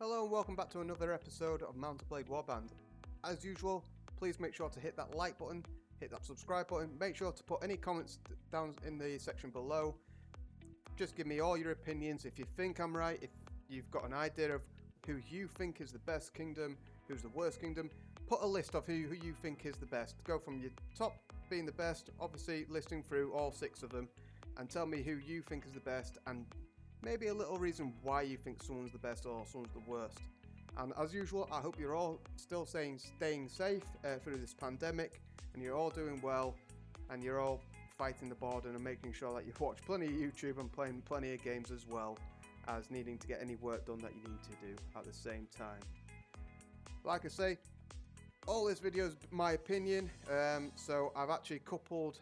Hello and welcome back to another episode of Mount and Blade Warband. As usual, please make sure to hit that like button, hit that subscribe button, make sure to put any comments down in the section below. Just give me all your opinions. If you think I'm right, if you've got an idea of who you think is the best kingdom, who's the worst kingdom, put a list of who you think is the best. Go from your top being the best, obviously listing through all 6 of them, and tell me who you think is the best and maybe a little reason why you think someone's the best or someone's the worst. And as usual, I hope you're all still staying safe through this pandemic, and you're all doing well, and you're all fighting the boredom and making sure that you watch plenty of YouTube and playing plenty of games as well as needing to get any work done that you need to do at the same time. Like I say, all this video is my opinion, so I've actually coupled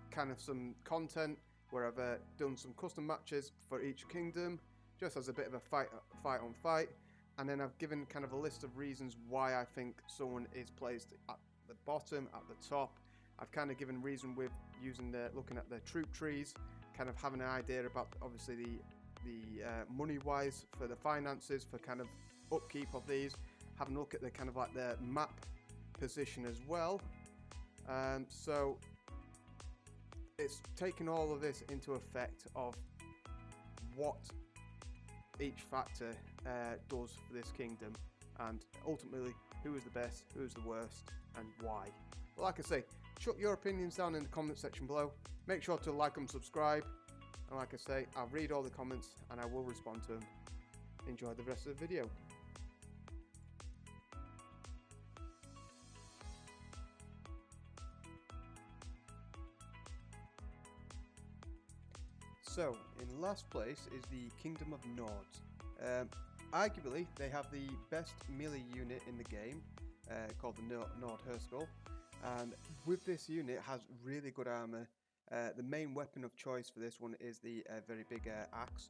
kind of some content where I've done some custom matches for each kingdom, just as a bit of a fight on fight, and then I've given kind of a list of reasons why I think someone is placed at the bottom, at the top. I've kind of given reason with using looking at the troop trees, kind of having an idea about obviously the money-wise for the finances, for kind of upkeep of these, having a look at the kind of like the map position as well. So it's taken all of this into effect of what each factor does for this kingdom, and ultimately who is the best, who is the worst, and why. But like I say, chuck your opinions down in the comment section below. Make sure to like and subscribe, and like I say, I'll read all the comments and I will respond to them. Enjoy the rest of the video. So, in last place is the Kingdom of Nords. Arguably, they have the best melee unit in the game, called the Nord Herskell, and with this unit it has really good armor. The main weapon of choice for this one is the very big axe,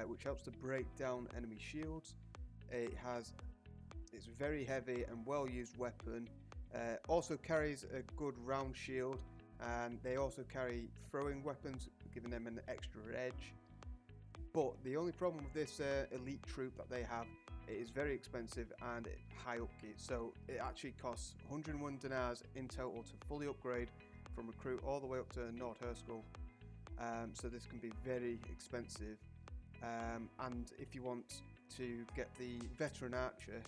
which helps to break down enemy shields. It's very heavy and well used weapon. Also carries a good round shield, and they also carry throwing weapons, giving them an extra edge. But the only problem with this elite troop that they have, it is very expensive and high upkeep. So it actually costs 101 dinars in total to fully upgrade from recruit all the way up to Nord Herskell. So this can be very expensive. And if you want to get the veteran archer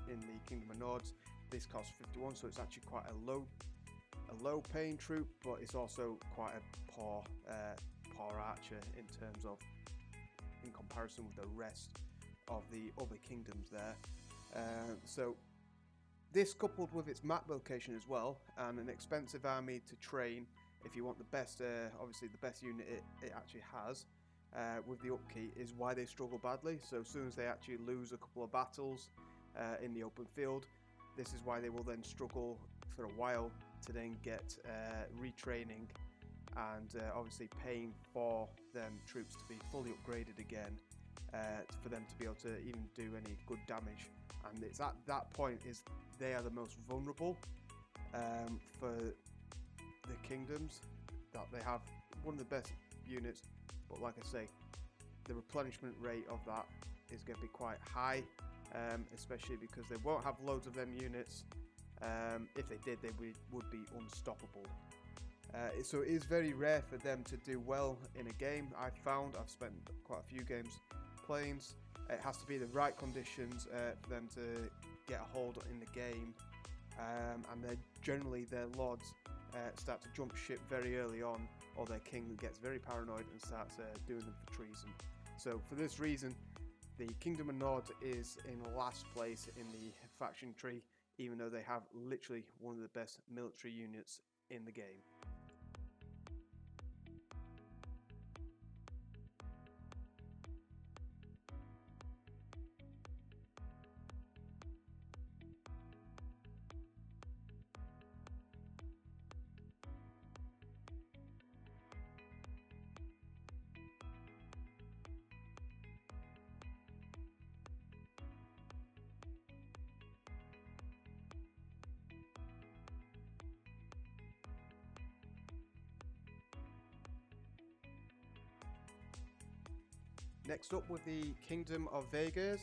in the Kingdom of Nords, this costs 51. So it's actually quite a low paying troop, but it's also quite a poor archer in comparison with the rest of the other kingdoms there. So this, coupled with its map location as well, and an expensive army to train if you want the best, obviously the best unit it actually has, with the upkeep, is why they struggle badly. So as soon as they actually lose a couple of battles in the open field, this is why they will then struggle for a while to then get retraining and obviously paying for them troops to be fully upgraded again, for them to be able to even do any good damage. And it's at that point is they are the most vulnerable for the kingdoms, that they have one of the best units, but like I say, the replenishment rate of that is going to be quite high, especially because they won't have loads of them units. If they did, they would be unstoppable. So it is very rare for them to do well in a game. I've spent quite a few games playing. It has to be the right conditions for them to get a hold in the game, and then generally their lords start to jump ship very early on, or their king gets very paranoid and starts doing them for treason. So for this reason, the Kingdom of Nords is in last place in the faction tree, even though they have literally one of the best military units in the game. Next up with the Kingdom of Vaegirs,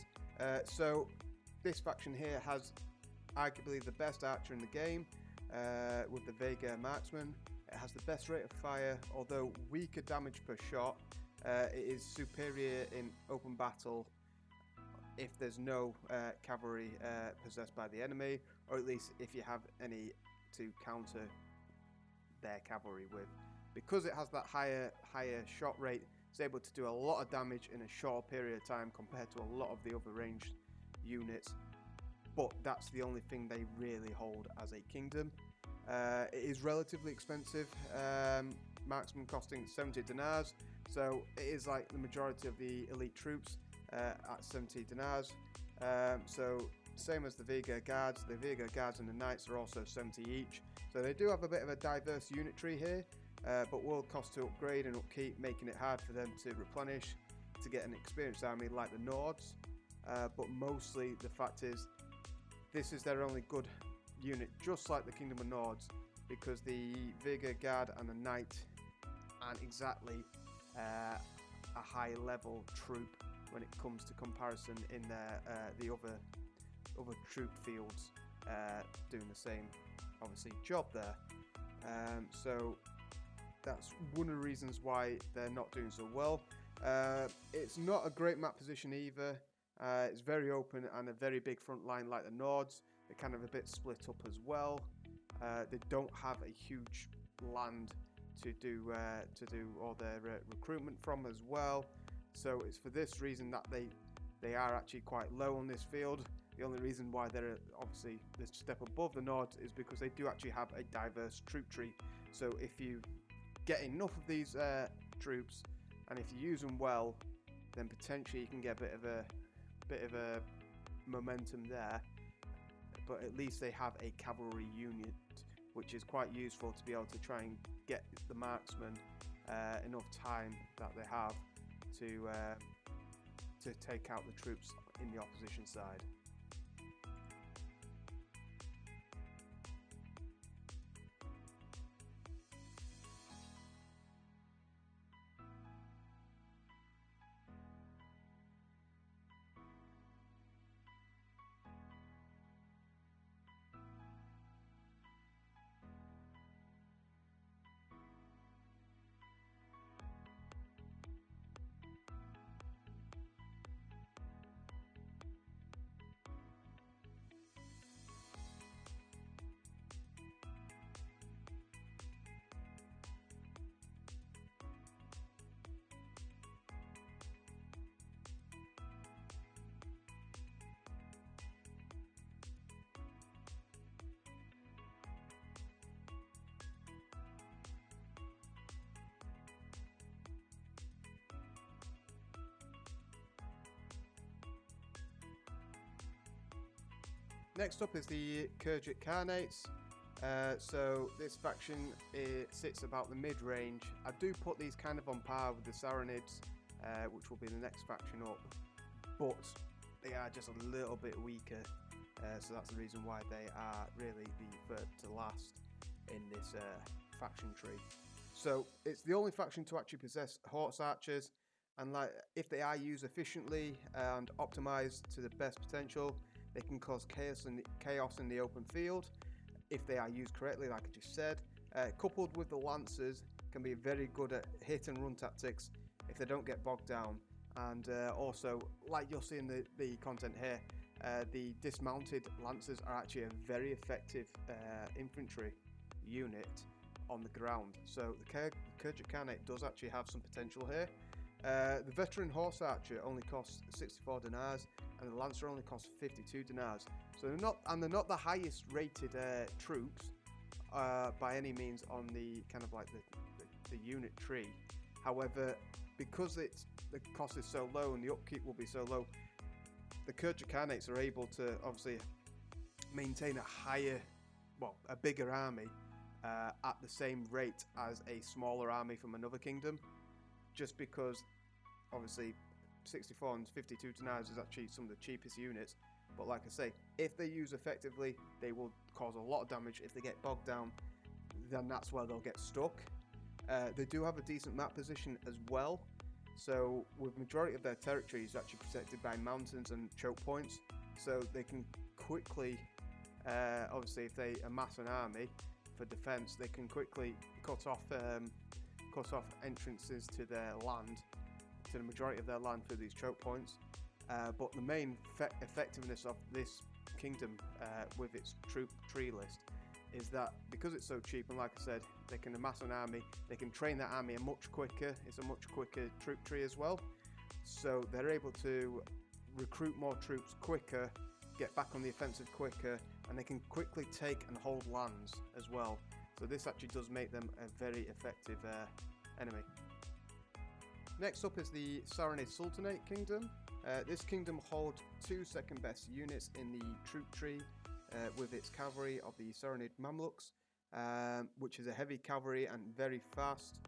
So this faction here has arguably the best archer in the game, with the Vaegir marksman. It has the best rate of fire, although weaker damage per shot. It is superior in open battle if there's no cavalry possessed by the enemy, or at least if you have any to counter their cavalry with. Because it has that higher shot rate, it's able to do a lot of damage in a short period of time compared to a lot of the other ranged units. But that's the only thing they really hold as a kingdom. It is relatively expensive, marksman costing 70 dinars, so it is like the majority of the elite troops at 70 dinars. So same as the Vaegir guards. The Vaegir guards and the knights are also 70 each. So they do have a bit of a diverse unit tree here, but will cost to upgrade and upkeep, making it hard for them to replenish to get an experienced army like the Nords. But mostly the fact is, this is their only good unit, just like the Kingdom of Nords, because the Vaegir guard and the knight aren't exactly a high level troop when it comes to comparison in their the other troop fields doing the same obviously job there. So that's one of the reasons why they're not doing so well. It's not a great map position either. It's very open and a very big front line like the Nords. They're kind of a bit split up as well. They don't have a huge land to do all their recruitment from as well. So it's for this reason that they are actually quite low on this field. The only reason why they're obviously this step above the Nords is because they do actually have a diverse troop tree. So if you get enough of these troops, and if you use them well, then potentially you can get a bit of a momentum there. But at least they have a cavalry unit, which is quite useful to be able to try and get the marksmen enough time that they have to take out the troops in the opposition side. Next up is the Khergit Khanates. So this faction sits about the mid-range. I do put these kind of on par with the Sarranids, which will be the next faction up, but they are just a little bit weaker. So that's the reason why they are really the third to last in this faction tree. So it's the only faction to actually possess horse archers, and like if they are used efficiently and optimized to the best potential, they can cause chaos in the open field if they are used correctly, like I just said. Coupled with the lancers, can be very good at hit and run tactics if they don't get bogged down. And also, like you'll see in the content here, the dismounted lancers are actually a very effective infantry unit on the ground. So the Khergit Khanate does actually have some potential here. The veteran horse archer only costs 64 dinars, and the lancer only costs 52 dinars. So they're not the highest rated troops by any means on the kind of like the unit tree. However, because the cost is so low and the upkeep will be so low, the Khergit Khanates are able to obviously maintain a bigger army at the same rate as a smaller army from another kingdom, just because obviously 64 and 52 dinars is actually some of the cheapest units. But like I say, if they use effectively, they will cause a lot of damage. If they get bogged down, then that's where they'll get stuck. They do have a decent map position as well, So with majority of their territory is actually protected by mountains and choke points, so they can quickly, obviously if they amass an army for defense, they can quickly cut off entrances to their land, to the majority of their land through these choke points. But the main effectiveness of this kingdom with its troop tree list is that because it's so cheap, and like I said, they can amass an army, they can train that army much quicker. It's a much quicker troop tree as well, so they're able to recruit more troops quicker, get back on the offensive quicker, and they can quickly take and hold lands as well. So this actually does make them a very effective enemy. Next up is the Sarranid Sultanate kingdom. This kingdom holds 2 second best units in the troop tree, with its cavalry of the Sarranid Mamluks, which is a heavy cavalry and very fast,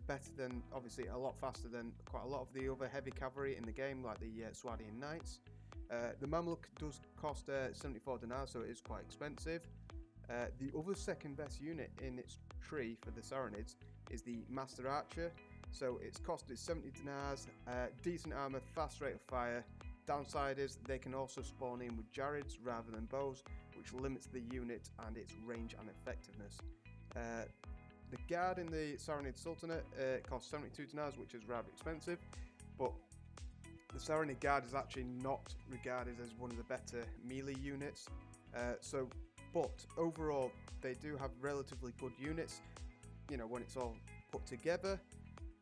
better than, obviously a lot faster than quite a lot of the other heavy cavalry in the game, like the Swadian Knights. The Mamluk does cost 74 dinars, so it is quite expensive. The other second best unit in its tree for the Sarranids is the Master Archer. So its cost is 70 dinars, decent armor, fast rate of fire. Downside is they can also spawn in with Jarids rather than bows, which limits the unit and its range and effectiveness. The guard in the Sarranid Sultanate costs 72 dinars, which is rather expensive, but the Sarranid guard is actually not regarded as one of the better melee units. But overall, they do have relatively good units, you know, when it's all put together,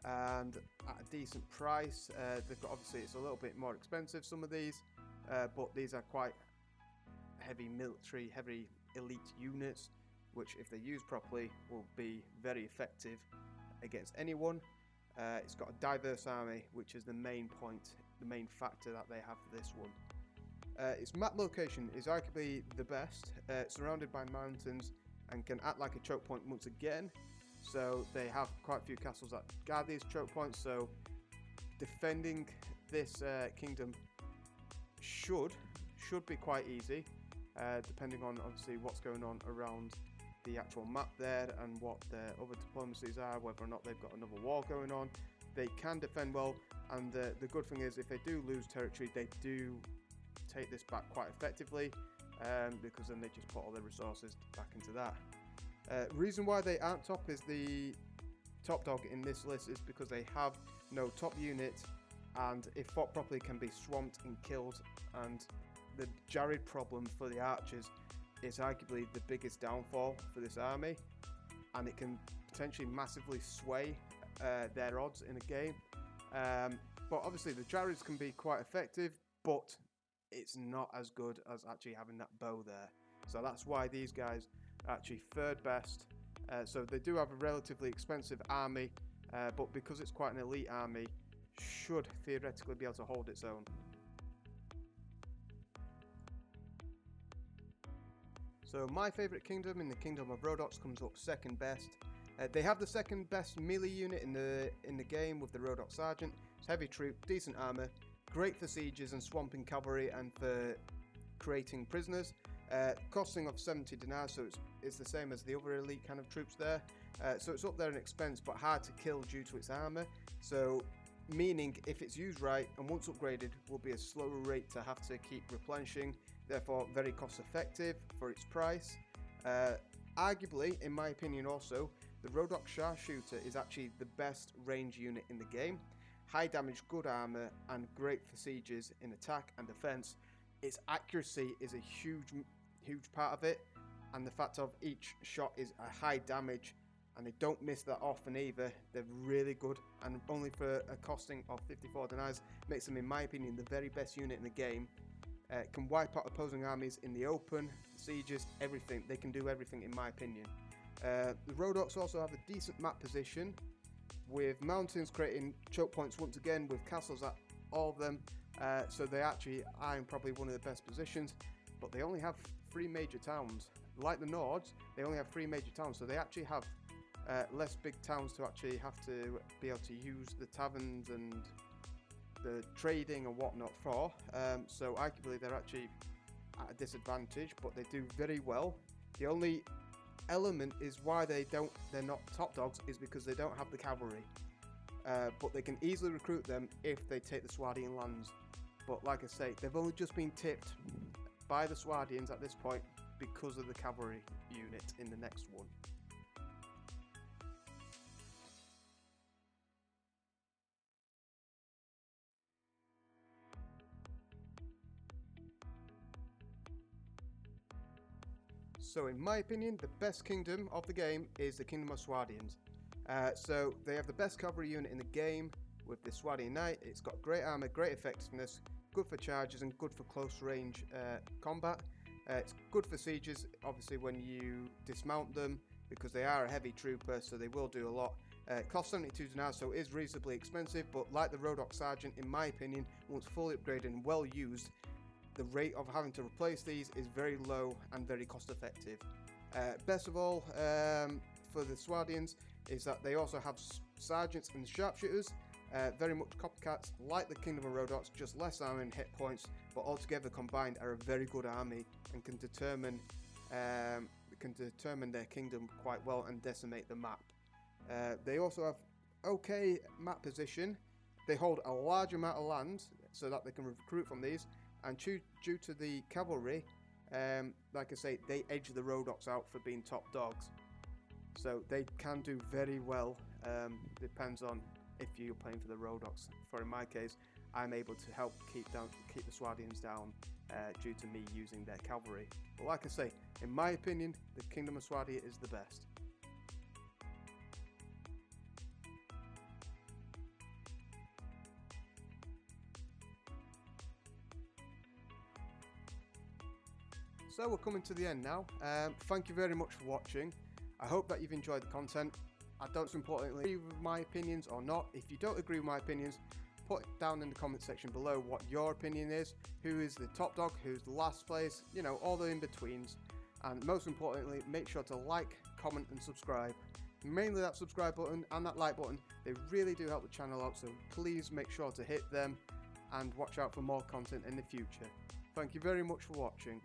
and at a decent price. They've got, obviously it's a little bit more expensive, some of these, but these are quite heavy military, heavy elite units, which if they're used properly will be very effective against anyone. It's got a diverse army, which is the main point, the main factor that they have for this one. Its map location is arguably the best, surrounded by mountains and can act like a choke point once again. So they have quite a few castles that guard these choke points, so defending this kingdom should be quite easy, depending on obviously what's going on around the actual map there and what their other diplomacies are, whether or not they've got another war going on. They can defend well, and the good thing is if they do lose territory, they do take this back quite effectively, because then they just put all their resources back into that. Reason why they aren't top is the top dog in this list is because they have no top unit, and if fought properly can be swamped and killed, and the Jarid problem for the archers is arguably the biggest downfall for this army, and it can potentially massively sway their odds in a game. But obviously the Jarids can be quite effective, but it's not as good as actually having that bow there. So that's why these guys are actually third best. So they do have a relatively expensive army, but because it's quite an elite army, should theoretically be able to hold its own. So my favourite kingdom in the Kingdom of Rhodoks comes up second best. They have the second best melee unit in the game with the Rhodoks Sergeant. It's heavy troop, decent armor, great for sieges and swamping cavalry and for creating prisoners. Costing of 70 dinars, so it's the same as the other elite kind of troops there. So it's up there in expense, but hard to kill due to its armor. So meaning if it's used right and once upgraded will be a slower rate to have to keep replenishing, therefore very cost effective for its price. Arguably, in my opinion also, the Rhodoks Sharpshooter is actually the best range unit in the game. High damage, good armor, and great for sieges in attack and defense. Its accuracy is a huge part of it, and the fact of each shot is a high damage, and they don't miss that often either. They're really good, and only for a costing of 54 dinars makes them, in my opinion, the very best unit in the game. Can wipe out opposing armies in the open, sieges, everything. They can do everything, in my opinion. The Rhodoks also have a decent map position, with mountains creating choke points once again, with castles at all of them. So they actually are in probably one of the best positions, but they only have 3 major towns. Like the Nords, they only have 3 major towns, so they actually have less big towns to actually have to be able to use the taverns and the trading and whatnot for. So arguably they're actually at a disadvantage, but they do very well. The only element is why they're not top dogs is because they don't have the cavalry. but they can easily recruit them if they take the Swadian lands. But like I say, they've only just been tipped by the Swadians at this point because of the cavalry unit in the next one. So in my opinion, the best kingdom of the game is the Kingdom of Swadians. So they have the best cavalry unit in the game with the Swadian Knight. It's got great armor, great effectiveness, good for charges and good for close range combat. It's good for sieges, obviously when you dismount them, because they are a heavy trooper, so they will do a lot. It costs 72 dinars, so it is reasonably expensive, but like the Rhodoks Sergeant, in my opinion, once fully upgraded and well used, the rate of having to replace these is very low and very cost effective. Best of all, for the Swadians, is that they also have sergeants and sharpshooters, very much copycats like the Kingdom of Rhodoks, just less armor and hit points, but altogether combined are a very good army and can determine their kingdom quite well and decimate the map. They also have okay map position. They hold a large amount of land so that they can recruit from these, and due to the cavalry, like I say, they edge the Rhodoks out for being top dogs. So they can do very well. Depends on if you're playing for the Rhodoks. For in my case, I'm able to help keep the Swadians down due to me using their cavalry. But like I say, in my opinion, the Kingdom of Swadia is the best. So we're coming to the end now. Thank you very much for watching. I hope that you've enjoyed the content. I don't importantly agree with my opinions or not. If you don't agree with my opinions, put it down in the comment section below what your opinion is. Who is the top dog, who's the last place, you know, all the in-betweens. And most importantly, make sure to like, comment and subscribe. Mainly that subscribe button and that like button, they really do help the channel out, so please make sure to hit them and watch out for more content in the future. Thank you very much for watching.